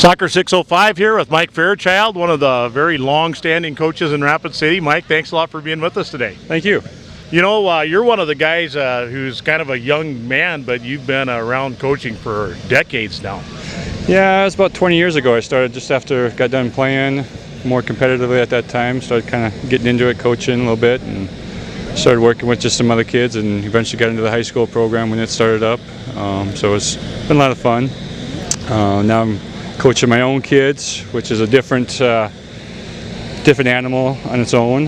Soccer 605 here with Mike Fairchild, one of the very long-standing coaches in Rapid City. Mike, thanks a lot for being with us today. Thank you. You know, you're one of the guys who's kind of a young man, but you've been around coaching for decades now. Yeah, it was about 20 years ago. I started just after got done playing more competitively at that time. Started kind of getting into it, coaching a little bit, and started working with just some other kids, and eventually got into the high school program when it started up. So it's been a lot of fun. Now I'm coaching my own kids, which is a different animal on its own.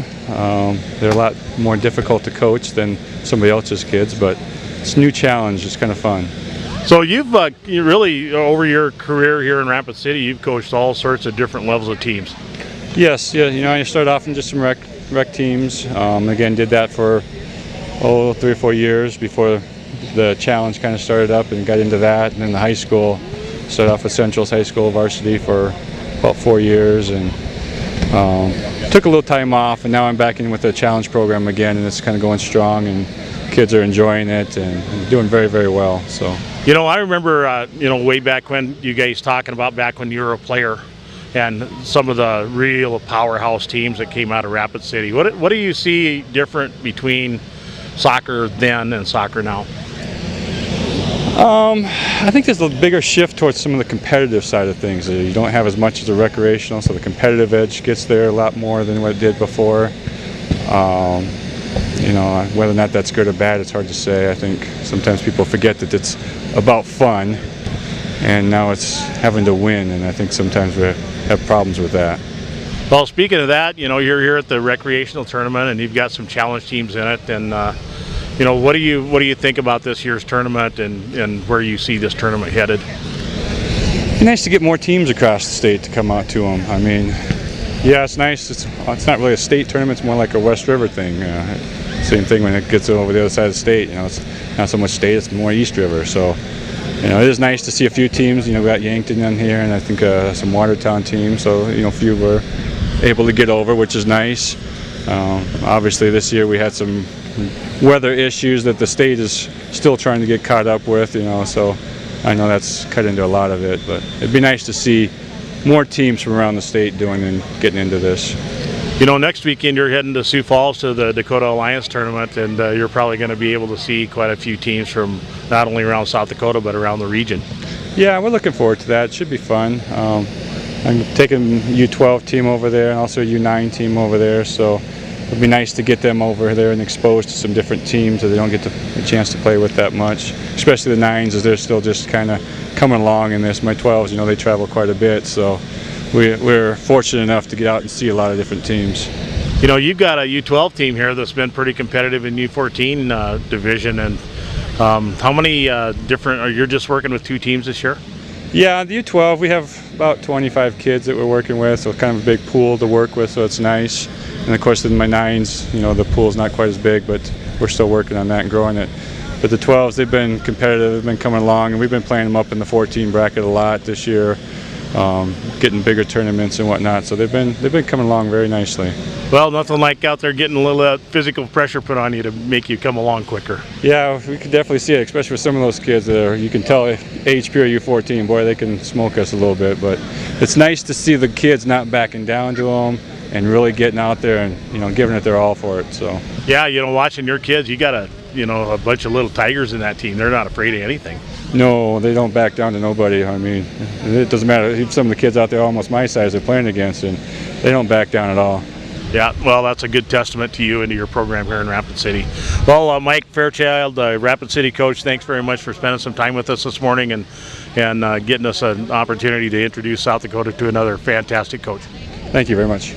They're a lot more difficult to coach than somebody else's kids, but it's a new challenge. It's kind of fun. So you've you really, over your career here in Rapid City, you've coached all sorts of different levels of teams. Yes, yeah. You know, I started off in just some rec teams. Again, did that for 3 or 4 years before the challenge kind of started up, and got into that. And then the high school, started off with Central's High School varsity for about 4 years, and took a little time off, and now I'm back in with the challenge program again, and it's kind of going strong, and kids are enjoying it and doing very, very well. So, you know, I remember way back when you guys talking about back when you were a player, and some of the real powerhouse teams that came out of Rapid City. What do you see different between soccer then and soccer now? I think there's a bigger shift towards some of the competitive side of things. You don't have as much as the recreational, so the competitive edge gets there a lot more than what it did before. You know, whether or not that's good or bad, it's hard to say. I think sometimes people forget that it's about fun, and now it's having to win, and I think sometimes we have problems with that. Well, speaking of that, you know, you're here at the recreational tournament, and you've got some challenge teams in it, and you know, what do you think about this year's tournament, and where you see this tournament headed? It's nice to get more teams across the state to come out to them. I mean, yeah, it's nice. It's not really a state tournament. It's more like a West River thing. Same thing when it gets over the other side of the state. You know, it's not so much state. It's more East River. So, you know, it is nice to see a few teams. You know, we got Yankton in here, and I think some Watertown teams. So, you know, a few were able to get over, which is nice. Obviously, this year we had some weather issues that the state is still trying to get caught up with, you know, so I know that's cut into a lot of it, but it'd be nice to see more teams from around the state doing and getting into this. You know, next weekend you're heading to Sioux Falls to the Dakota Alliance tournament, and you're probably going to be able to see quite a few teams from not only around South Dakota but around the region. Yeah, we're looking forward to that. It should be fun. I'm taking U12 team over there and also a U9 team over there, so it'd be nice to get them over there and exposed to some different teams that they don't get a chance to play with that much, especially the 9s, as they're still just kind of coming along in this. My 12s, you know, they travel quite a bit, so we're fortunate enough to get out and see a lot of different teams. You know, you've got a U12 team here that's been pretty competitive in U14 division, and how many different, you're just working with 2 teams this year? Yeah, the U12, we have about 25 kids that we're working with, so kind of a big pool to work with, so it's nice. And of course, in my 9s, you know, the pool's not quite as big, but we're still working on that and growing it. But the 12s, they've been competitive, they've been coming along, and we've been playing them up in the 14 bracket a lot this year, getting bigger tournaments and whatnot. So they've been coming along very nicely. Well, nothing like out there getting a little physical pressure put on you to make you come along quicker. Yeah, we can definitely see it, especially with some of those kids that are, you can tell HP or U14, boy, they can smoke us a little bit. But it's nice to see the kids not backing down to them and really getting out there and, you know, giving it their all for it. So yeah, you know, watching your kids, you got a bunch of little tigers in that team. They're not afraid of anything. No, they don't back down to nobody. I mean, it doesn't matter. Some of the kids out there almost my size they're playing against, and they don't back down at all. Yeah, well, that's a good testament to you and to your program here in Rapid City. Well, Mike Fairchild, Rapid City coach, thanks very much for spending some time with us this morning and getting us an opportunity to introduce South Dakota to another fantastic coach. Thank you very much.